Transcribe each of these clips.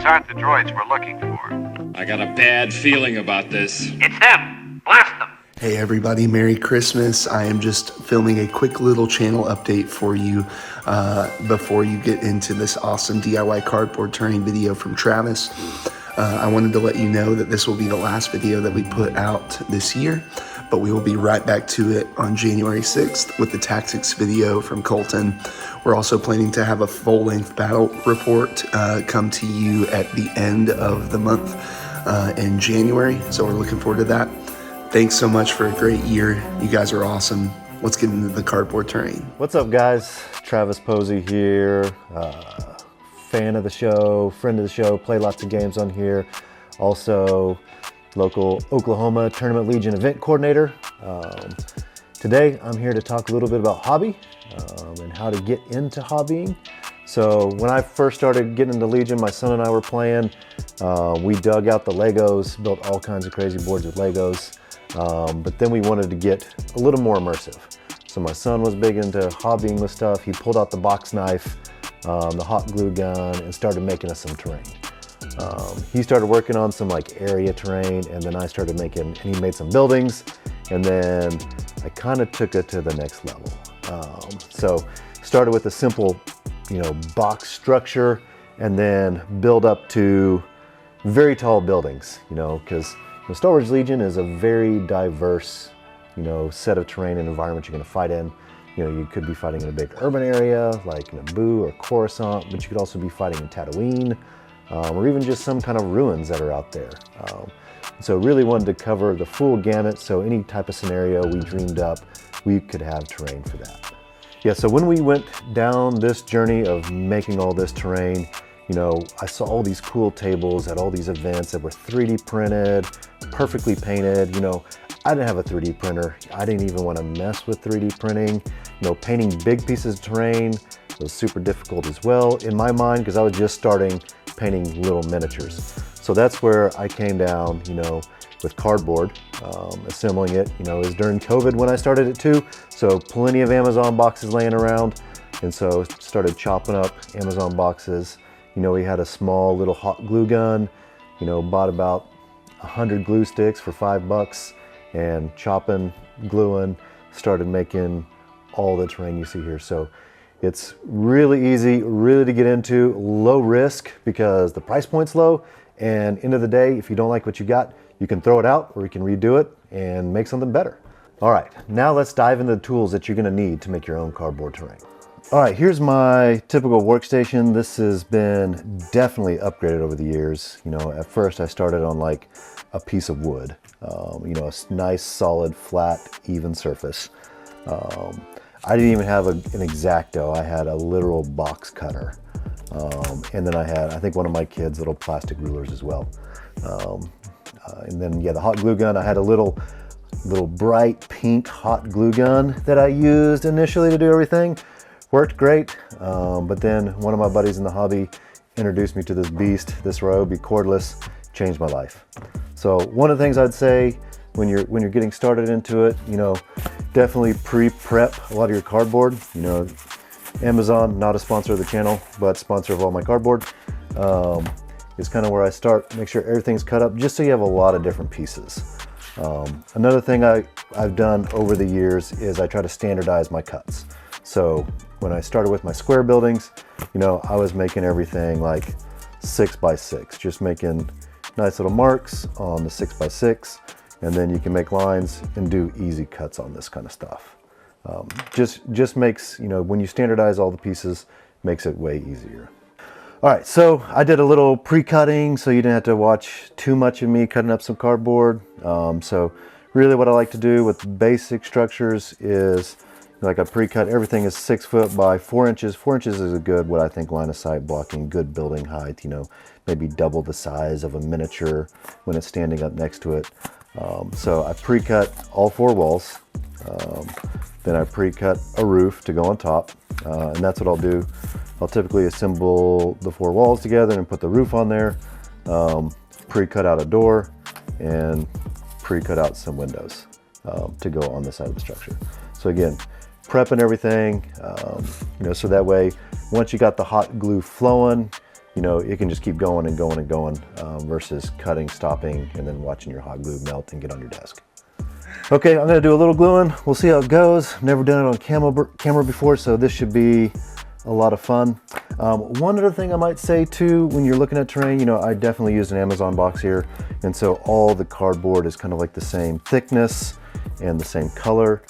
aren't the droids we're looking for. I got a bad feeling about this. It's them! Blast them! Hey everybody, Merry Christmas. I am just filming a quick little channel update for you before you get into this awesome DIY cardboard turning video from Travis. I wanted to let you know that this will be the last video that we put out this year, but we will be right back to it on January 6th with the tactics video from Colton. We're also planning to have a full-length battle report come to you at the end of the month in January, so we're looking forward to that. Thanks so much for a great year. You guys are awesome. Let's get into the cardboard turning. What's up, guys? Travis Posey here. Fan of the show, friend of the show, play lots of games on here. Also, local Oklahoma Tournament Legion event coordinator. Today, I'm here to talk a little bit about hobby and how to get into hobbying. So when I first started getting into Legion, my son and I were playing. We dug out the Legos, built all kinds of crazy boards with Legos. But then we wanted to get a little more immersive. So my son was big into hobbying with stuff. He pulled out the box knife, the hot glue gun, and started making us some terrain. He started working on some like area terrain, and then I started making, and he made some buildings, and then I kind of took it to the next level. So started with a simple, box structure, and then build up to very tall buildings, because the Star Wars Legion is a very diverse, set of terrain and environment you're going to fight in. You could be fighting in a big urban area like Naboo or Coruscant, but you could also be fighting in Tatooine, or even just some kind of ruins that are out there. So really wanted to cover the full gamut, so any type of scenario we dreamed up, we could have terrain for that. Yeah, so when we went down this journey of making all this terrain, I saw all these cool tables at all these events that were 3D printed, perfectly painted. I didn't have a 3D printer. I didn't even want to mess with 3D printing. Painting big pieces of terrain was super difficult as well in my mind, because I was just starting painting little miniatures. So that's where I came down, with cardboard, assembling it. It was during COVID when I started it too, so plenty of Amazon boxes laying around, and so started chopping up Amazon boxes. We had a small little hot glue gun, bought about 100 glue sticks for $5, and chopping, gluing, started making all the terrain you see here. So it's really easy, really to get into, low risk because the price point's low, and end of the day, if you don't like what you got, you can throw it out or you can redo it and make something better. All right, now let's dive into the tools that you're gonna need to make your own cardboard terrain. All right, here's my typical workstation. This has been definitely upgraded over the years. At first I started on like a piece of wood, a nice, solid, flat, even surface. I didn't even have an X-Acto. I had a literal box cutter. And then I had, I think one of my kids' little plastic rulers as well. And then, yeah, the hot glue gun, I had a little bright pink hot glue gun that I used initially to do everything. Worked great, but then one of my buddies in the hobby introduced me to this beast, this Ryobi cordless, changed my life. So one of the things I'd say when you're getting started into it, definitely pre-prep a lot of your cardboard. Amazon, not a sponsor of the channel, but sponsor of all my cardboard, is kind of where I start. Make sure everything's cut up just so you have a lot of different pieces. Another thing I've done over the years is I try to standardize my cuts. So when I started with my square buildings, I was making everything like 6x6, just making nice little marks on the 6x6, and then you can make lines and do easy cuts on this kind of stuff. Just makes, when you standardize all the pieces, makes it way easier. All right, so I did a little pre-cutting so you didn't have to watch too much of me cutting up some cardboard. So really what I like to do with basic structures is, like I pre-cut, everything is 6 foot by 4 inches. 4 inches is a good, what I think, line of sight blocking, good building height, maybe double the size of a miniature when it's standing up next to it. So I pre-cut all 4 walls. Then I pre-cut a roof to go on top, and that's what I'll do. I'll typically assemble the 4 walls together and put the roof on there, pre-cut out a door, and pre-cut out some windows to go on the side of the structure. So again, prepping everything, so that way, once you got the hot glue flowing, you know, it can just keep going and going and going versus cutting, stopping, and then watching your hot glue melt and get on your desk. Okay, I'm gonna do a little gluing. We'll see how it goes. I've never done it on camera before, so this should be a lot of fun. One other thing I might say too, when you're looking at terrain, you know, I definitely used an Amazon box here, and so all the cardboard is kind of like the same thickness and the same color.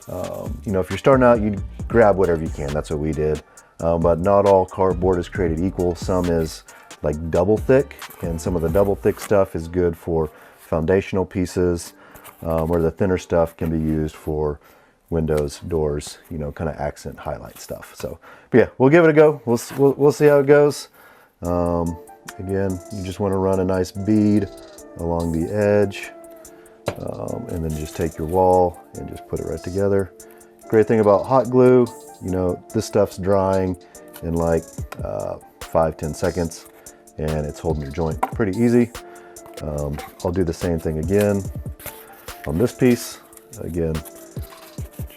You know, if you're starting out, you grab whatever you can. That's what we did. But not all cardboard is created equal. Some is like double thick, and some of the double thick stuff is good for foundational pieces, where the thinner stuff can be used for windows, doors, you know, kind of accent highlight stuff. So, but yeah, we'll give it a go. We'll see how it goes. Again, you just want to run a nice bead along the edge, and then just take your wall and just put it right together. Great thing about hot glue, you know, this stuff's drying in like 5-10 seconds, and it's holding your joint pretty easy. I'll do the same thing again on this piece. Again,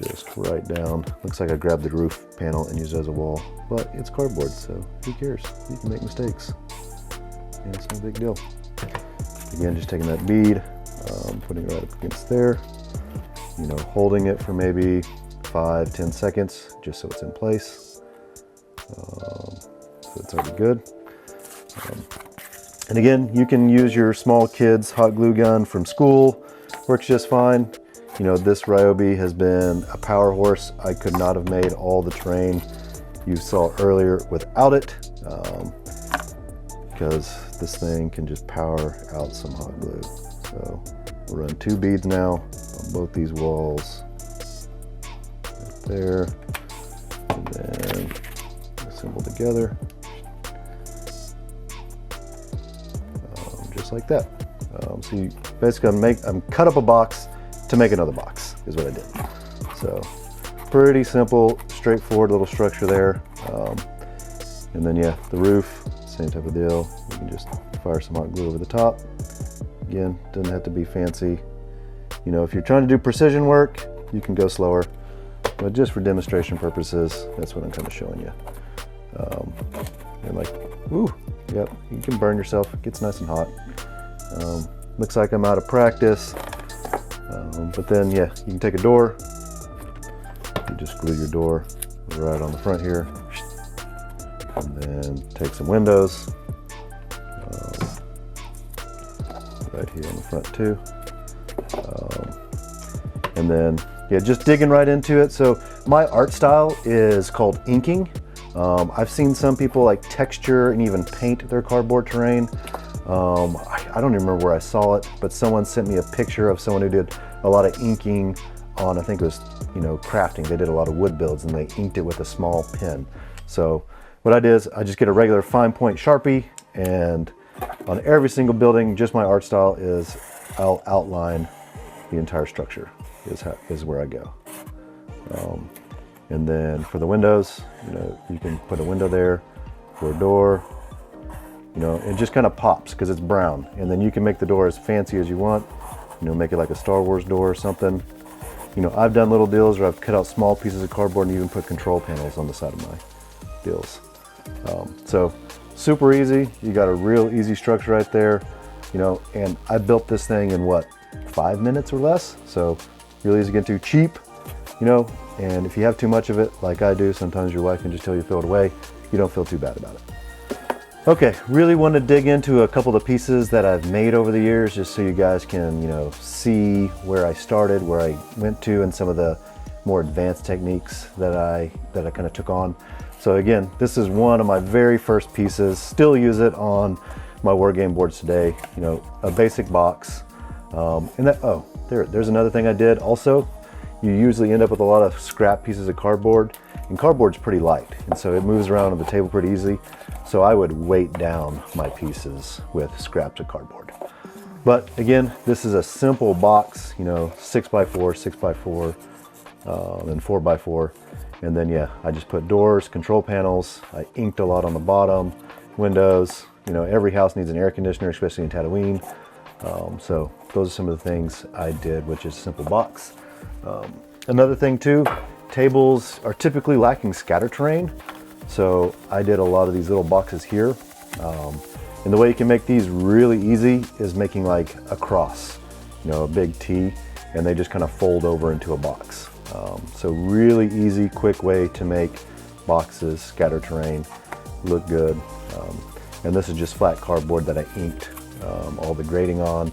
just right down. Looks like I grabbed the roof panel and used it as a wall, but it's cardboard, so who cares? You can make mistakes. Yeah, it's no big deal. Again, just taking that bead, putting it right up against there, you know, holding it for maybe 5-10 seconds just so it's in place. So it's already good. And again, you can use your small kids hot glue gun from school, works just fine. You know, this Ryobi has been a power horse. I could not have made all the terrain you saw earlier without it, because this thing can just power out some hot glue. So we'll run 2 beads now on both these walls, right there, and then assemble together, just like that. So you basically I'm cut up a box to make another box is what I did. So pretty simple, straightforward little structure there. And then yeah, the roof, same type of deal. You can just fire some hot glue over the top. Again, doesn't have to be fancy. You know, if you're trying to do precision work, you can go slower, but just for demonstration purposes, that's what I'm kind of showing you. And like, ooh, yep, you can burn yourself. It gets nice and hot. Looks like I'm out of practice. But then, yeah, you can take a door, you just glue your door right on the front here, and then take some windows, right here on the front too. And then, yeah, just digging right into it. So my art style is called inking. I've seen some people like texture and even paint their cardboard terrain. I don't even remember where I saw it, but someone sent me a picture of someone who did a lot of inking on, I think it was, you know, crafting. They did a lot of wood builds and they inked it with a small pen. So what I did is I just get a regular fine point Sharpie, and on every single building, just my art style is I'll outline the entire structure is where I go. And then for the windows, you know, you can put a window there, for a door, you know, it just kind of pops because it's brown. And then you can make the door as fancy as you want, you know, make it like a Star Wars door or something. You know, I've done little deals where I've cut out small pieces of cardboard and even put control panels on the side of my deals. So super easy. You got a real easy structure right there, you know, and I built this thing in what, 5 minutes or less? So really easy to get to, cheap, you know, and if you have too much of it, like I do, sometimes your wife can just tell you to throw it away. You don't feel too bad about it. Okay, really want to dig into a couple of the pieces that I've made over the years, just so you guys can, you know, see where I started, where I went to, and some of the more advanced techniques that I kind of took on. So again, this is one of my very first pieces. Still use it on my Wargame boards today. You know, a basic box. And that, oh, there's another thing I did also. You usually end up with a lot of scrap pieces of cardboard, and cardboard's pretty light, and so it moves around on the table pretty easily. So I would weight down my pieces with scraps of cardboard. But again, this is a simple box, you know, 6x4, 6x4, then 4x4. And then, yeah, I just put doors, control panels. I inked a lot on the bottom, windows. You know, every house needs an air conditioner, especially in Tatooine. So those are some of the things I did, which is a simple box. Another thing too, tables are typically lacking scatter terrain. So I did a lot of these little boxes here. And the way you can make these really easy is making like a cross, you know, a big T, and they just kind of fold over into a box. So really easy, quick way to make boxes, scatter terrain, look good. And this is just flat cardboard that I inked all the grading on,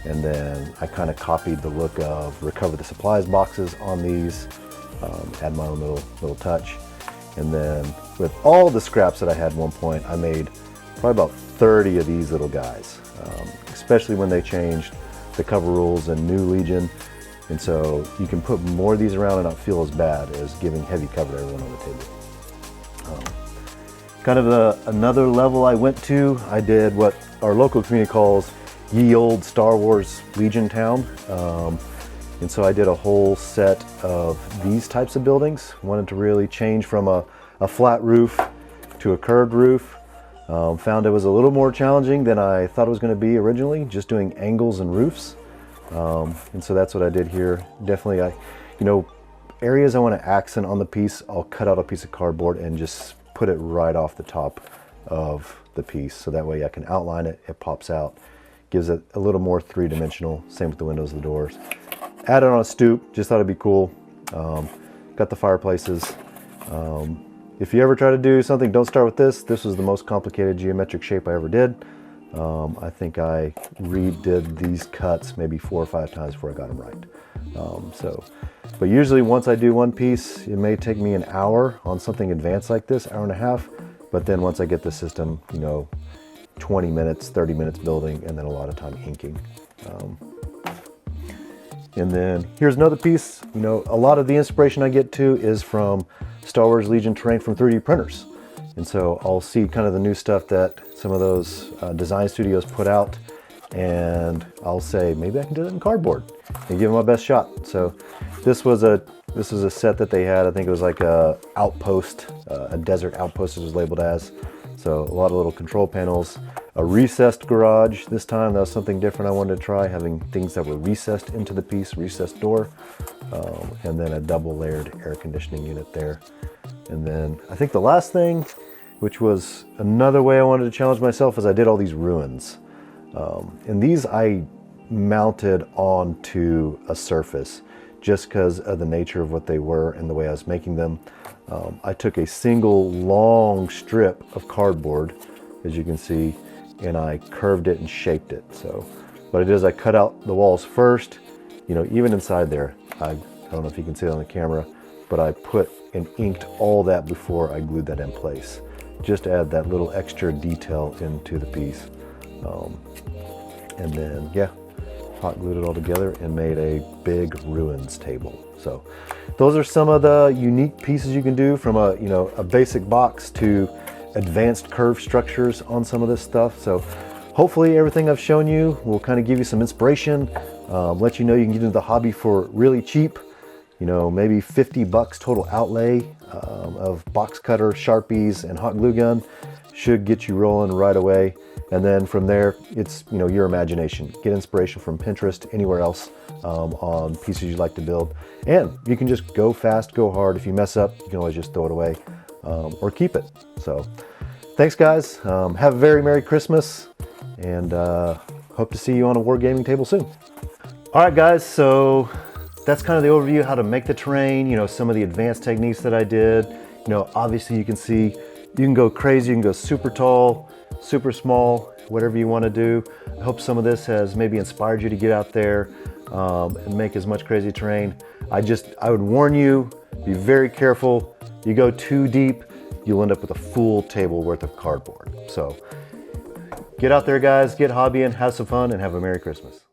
and then I kind of copied the look of Recover the Supplies boxes on these, add my own little touch. And then with all the scraps that I had at one point, I made probably about 30 of these little guys, especially when they changed the cover rules and new Legion. And so you can put more of these around and not feel as bad as giving heavy cover to everyone on the table. Kind of another level I went to, I did what our local community calls Ye Olde Star Wars Legion Town. And so I did a whole set of these types of buildings. Wanted to really change from a flat roof to a curved roof. Found it was a little more challenging than I thought it was going to be originally, just doing angles and roofs. And so that's what I did here. Definitely, areas I want to accent on the piece, I'll cut out a piece of cardboard and just put it right off the top of the piece. So that way I can outline it, it pops out, gives it a little more three-dimensional. Same with the windows and the doors. Added on a stoop, just thought it'd be cool. Got the fireplaces. If you ever try to do something, don't start with this. This was the most complicated geometric shape I ever did. I think I redid these cuts maybe 4 or 5 times before I got them right. But usually once I do one piece, it may take me an hour on something advanced like this, hour and a half. But then once I get the system, 20 minutes, 30 minutes building, and then a lot of time inking. And then here's another piece. A lot of the inspiration I get to is from Star Wars Legion terrain from 3D printers. And so I'll see kind of the new stuff that some of those design studios put out, and I'll say, maybe I can do it in cardboard and give it my best shot. So this was a set that they had. I think it was like a outpost, a desert outpost it was labeled as. So a lot of little control panels, a recessed garage this time. That was something different I wanted to try, having things that were recessed into the piece, recessed door, and then a double layered air conditioning unit there. And then I think the last thing, which was another way I wanted to challenge myself, is I did all these ruins. And these I mounted onto a surface just because of the nature of what they were and the way I was making them. I took a single long strip of cardboard, as you can see, and I curved it and shaped it. So what I did is I cut out the walls first, even inside there. I don't know if you can see it on the camera, but I put and inked all that before I glued that in place, just to add that little extra detail into the piece. And then, yeah, hot glued it all together and made a big ruins table. So those are some of the unique pieces you can do, from a basic box to advanced curved structures on some of this stuff. So hopefully everything I've shown you will kind of give you some inspiration, let you know you can get into the hobby for really cheap, maybe $50 total outlay of box cutter, Sharpies, and hot glue gun should get you rolling right away. And then from there, it's your imagination. Get inspiration from Pinterest, anywhere else, on pieces you'd like to build. And you can just go fast, go hard. If you mess up, you can always just throw it away, or keep it. So thanks guys. Have a very Merry Christmas, and hope to see you on a Wargaming table soon. All right guys, so that's kind of the overview of how to make the terrain, some of the advanced techniques that I did. Obviously you can see, you can go crazy, you can go super tall, super small, whatever you want to do. I hope some of this has maybe inspired you to get out there and make as much crazy terrain. I would warn you, be very careful. You go too deep, you'll end up with a full table worth of cardboard. So get out there guys, get hobbying, have some fun, and have a Merry Christmas.